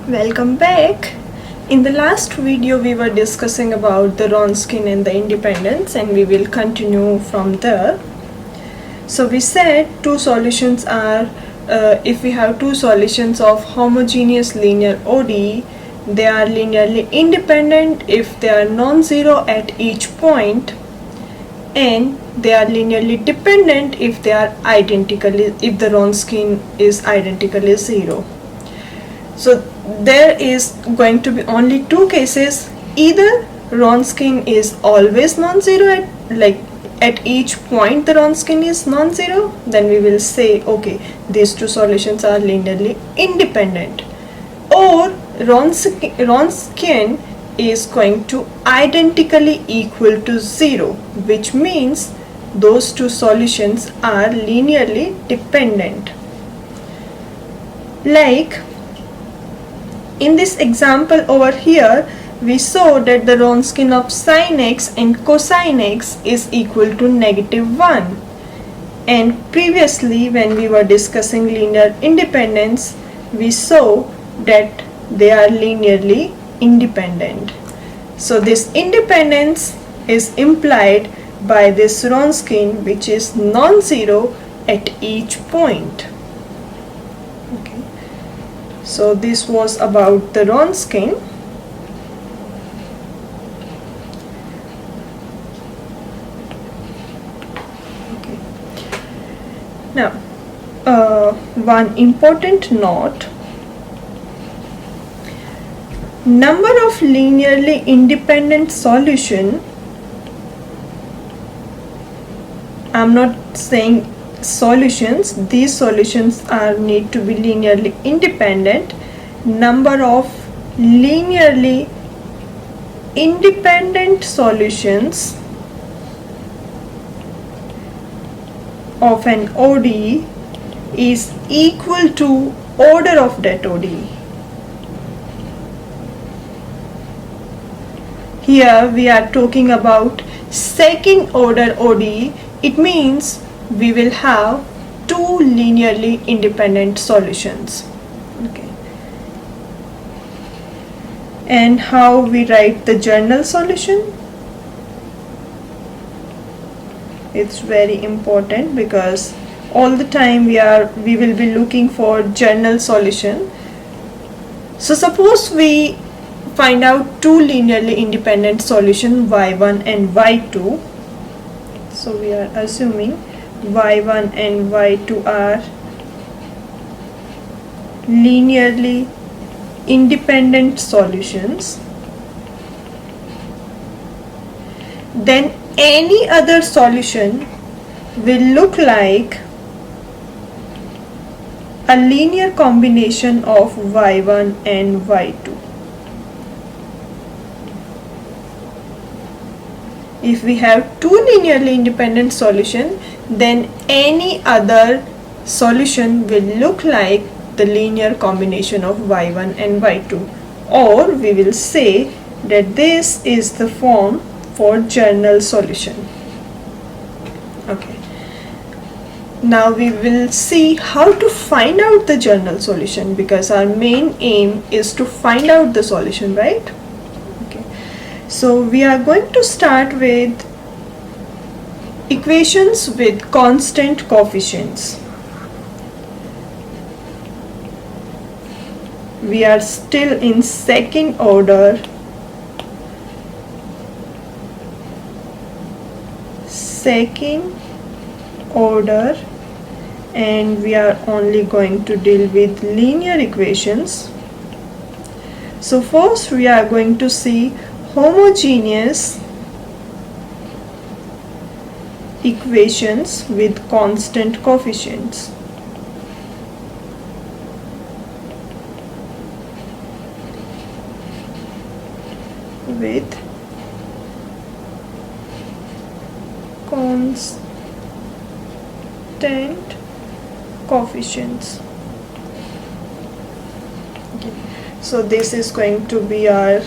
Welcome back. In the last video we were discussing about the Wronskian and the independence, and we will continue from there. So we said two solutions are if we have two solutions of homogeneous linear ODE, they are linearly independent if they are non-zero at each point, and they are linearly dependent if they are identically, if the Wronskian is identically zero. So there is going to be only two cases. Either Wronskian is always non-zero at each point the Wronskian is non-zero, then we will say okay, these two solutions are linearly independent, or Wronskian is going to identically equal to zero, which means those two solutions are linearly dependent. Like in this example over here, we saw that the Wronskian of sin x and cosine x is equal to -1. And previously when we were discussing linear independence, we saw that they are linearly independent. So this independence is implied by this Wronskian, which is non-zero at each point. Okay. So this was about the Wronskian. Okay. Now, one important note: number of linearly independent solution. I'm not saying solutions, these solutions are need to be linearly independent. Number of linearly independent solutions of an ODE is equal to order of that ODE. Here we are talking about second order ODE. It means we will have two linearly independent solutions. Okay. And how we write the general solution? It's very important because all the time we will be looking for general solution. So suppose we find out two linearly independent solutions, y1 and y2. So we are assuming y1 and y2 are linearly independent solutions. Then any other solution will look like a linear combination of y1 and y2. If we have two linearly independent solutions, then any other solution will look like the linear combination of y1 and y2, or we will say that this is the form for general solution. Okay. Now we will see how to find out the general solution, because our main aim is to find out the solution, right? Okay. So we are going to start with equations with constant coefficients. We are still in second order and we are only going to deal with linear equations. So first we are going to see homogeneous equations with constant coefficients. With constant coefficients. Okay. So this is going to be our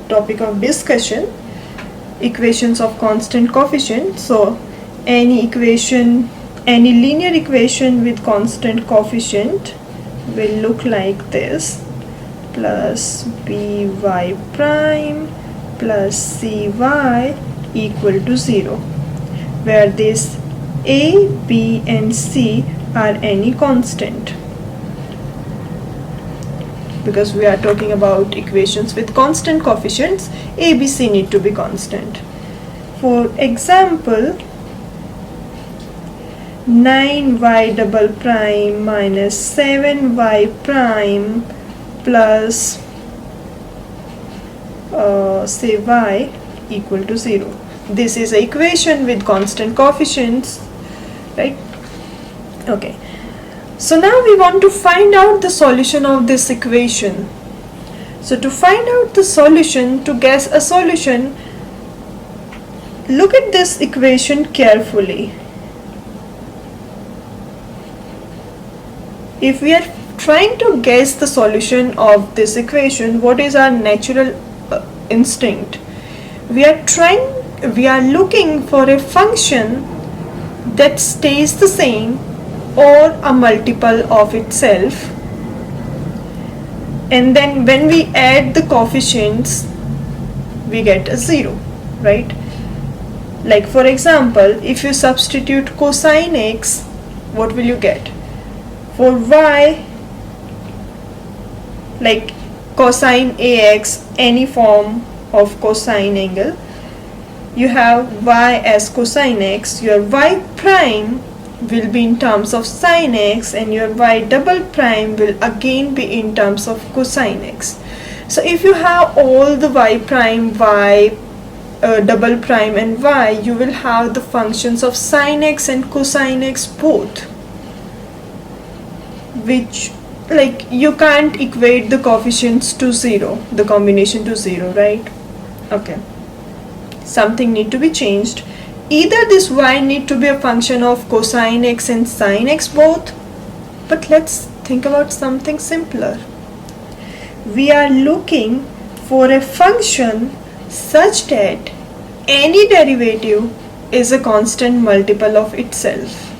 topic of discussion, equations of constant coefficient. So any linear equation with constant coefficient will look like this. plus by prime plus cy equal to 0, where this a, b and c are any constant, because we are talking about equations with constant coefficients. A, b, c need to be constant. For example, 9y double prime minus 7y prime plus say y equal to 0. This is an equation with constant coefficients, right? Okay, so now we want to find out the solution of this equation. So to find out the solution, to guess a solution, look at this equation carefully. If we are trying to guess the solution of this equation, what is our natural instinct? We are looking for a function that stays the same or a multiple of itself, and then when we add the coefficients we get a 0, right? Like for example, if you substitute cosine x, what will you get? For y, like cosine ax, any form of cosine angle, you have y as cosine x, your y prime will be in terms of sine x, and your y double prime will again be in terms of cosine x. So if you have all the y prime, y double prime and y, you will have the functions of sine x and cosine x both, which, like, you can't equate the coefficients to 0, the combination to 0, right? Okay, something need to be changed. Either this y need to be a function of cosine x and sine x both, but let's think about something simpler. We are looking for a function such that any derivative is a constant multiple of itself.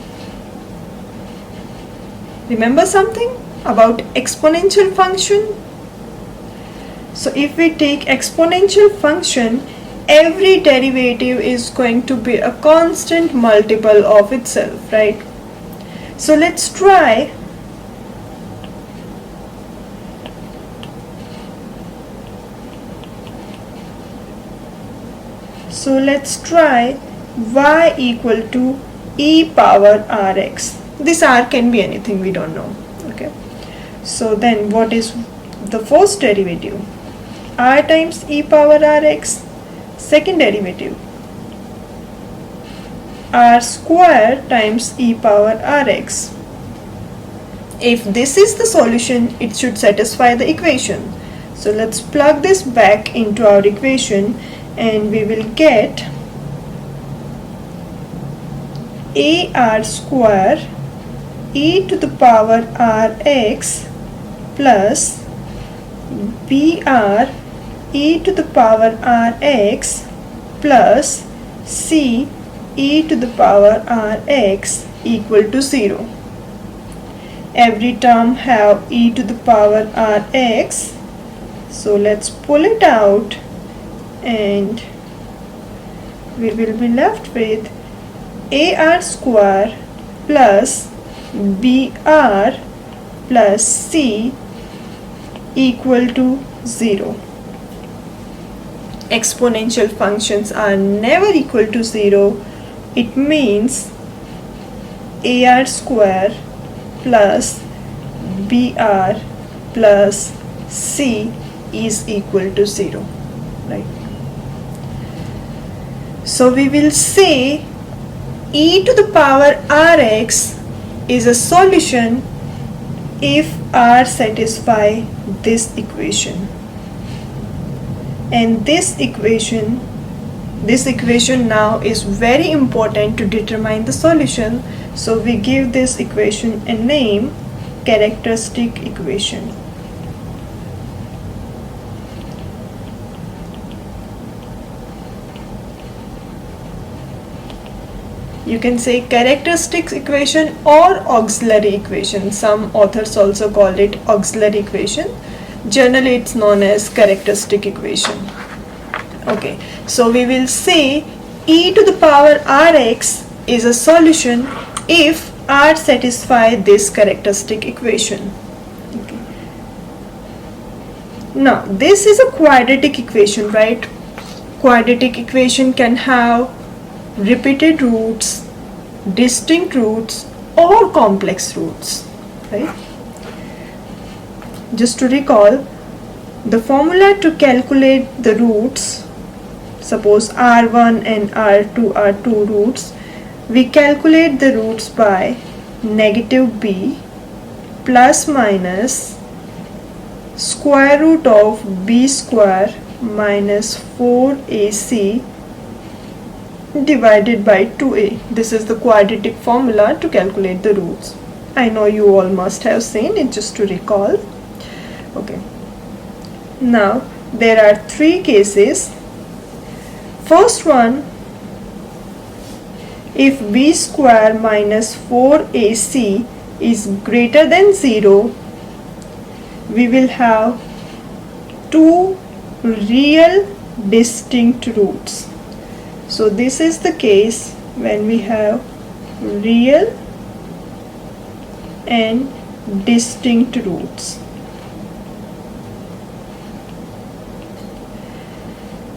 Remember something about exponential function? So if we take exponential function, every derivative is going to be a constant multiple of itself, right? So let's try. So let's try y equal to e power rx. This r can be anything, we don't know. Okay, so then what is the first derivative? R times e power rx. Second derivative, r square times e power rx. If this is the solution, it should satisfy the equation. So let's plug this back into our equation and we will get ar square e to the power rx plus br e to the power rx plus c e to the power rx equal to 0. Every term have e to the power rx, so let's pull it out and we will be left with ar square plus br plus c equal to 0. Exponential functions are never equal to 0. It means ar square plus br plus c is equal to 0, right? So we will say e to the power rx is a solution if r satisfy this equation. And this equation now is very important to determine the solution, so we give this equation a name, characteristic equation. You can say characteristic equation or auxiliary equation. Some authors also call it auxiliary equation. Generally it's known as characteristic equation. Okay, so we will say e to the power rx is a solution if r satisfy this characteristic equation. Okay. Now this is a quadratic equation, right? Quadratic equation can have repeated roots, distinct roots, or complex roots, right? Just to recall, the formula to calculate the roots, suppose r1 and r2 are two roots, we calculate the roots by negative b plus minus square root of b square minus 4ac divided by 2a. This is the quadratic formula to calculate the roots. I know you all must have seen it, just to recall. Okay. Now there are three cases. First one, if b square minus 4ac is greater than 0, we will have two real distinct roots. So this is the case when we have real and distinct roots.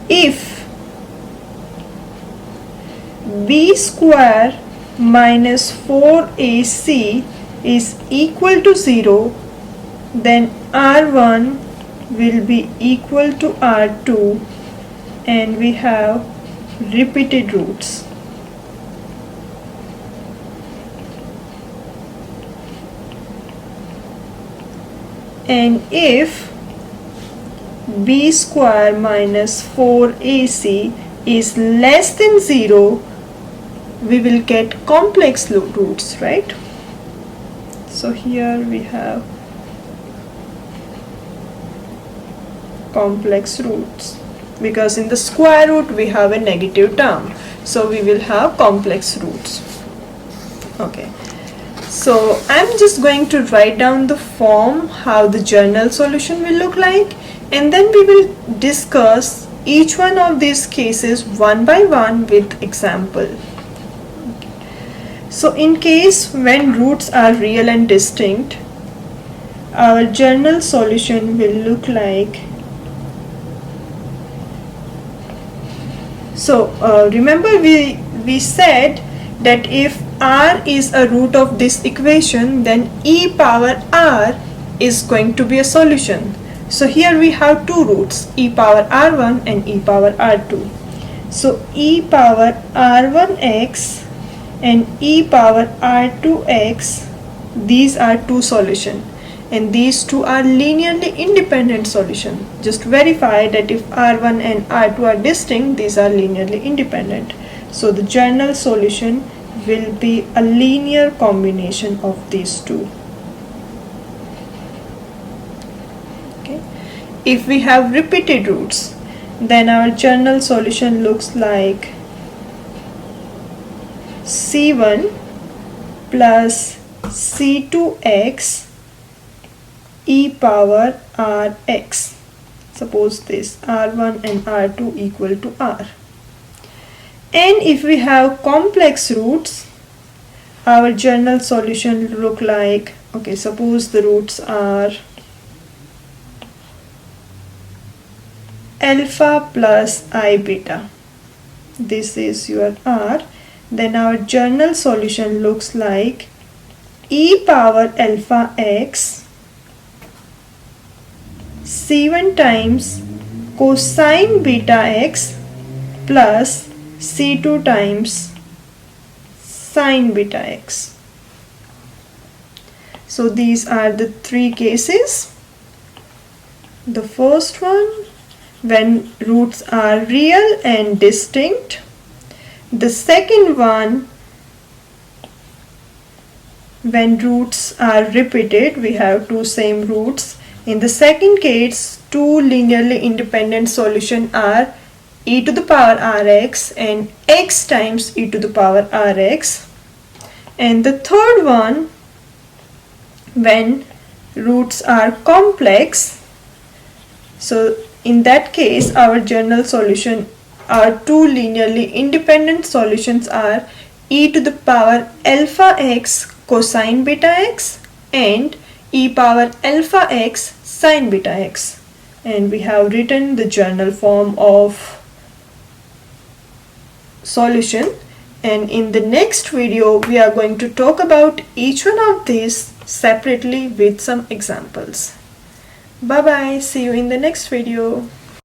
If b square minus 4ac is equal to 0, then r1 will be equal to r2 and we have repeated roots. And if b square minus 4ac is less than 0, we will get complex roots, right? So here we have complex roots, because in the square root we have a negative term, so we will have complex roots. Okay, so I'm just going to write down the form how the general solution will look like, and then we will discuss each one of these cases one by one with example. So in case when roots are real and distinct, our general solution will look like, so remember we said that if r is a root of this equation, then e power r is going to be a solution. So here we have two roots, e power r1 and e power r2. So e power r1x and e power r2x, these are two solutions, and these two are linearly independent solutions. Just verify that if r1 and r2 are distinct, these are linearly independent. So the general solution will be a linear combination of these two. Okay. If we have repeated roots, then our general solution looks like c1 plus c2x e power rx. Suppose this r1 and r2 equal to r. And if we have complex roots, our general solution look like, okay, suppose the roots are alpha plus I beta. This is your r. Then our general solution looks like e power alpha x c1 times cosine beta x plus c2 times sine beta x. So these are the three cases. The first one, when roots are real and distinct. The second one, when roots are repeated, we have two same roots. In the second case, two linearly independent solutions are e to the power rx and x times e to the power rx. And the third one, when roots are complex, So in that case, our general solution, our two linearly independent solutions are e to the power alpha x cosine beta x and e power alpha x sine beta x. And we have written the general form of solution, and in the next video we are going to talk about each one of these separately with some examples. Bye bye, see you in the next video.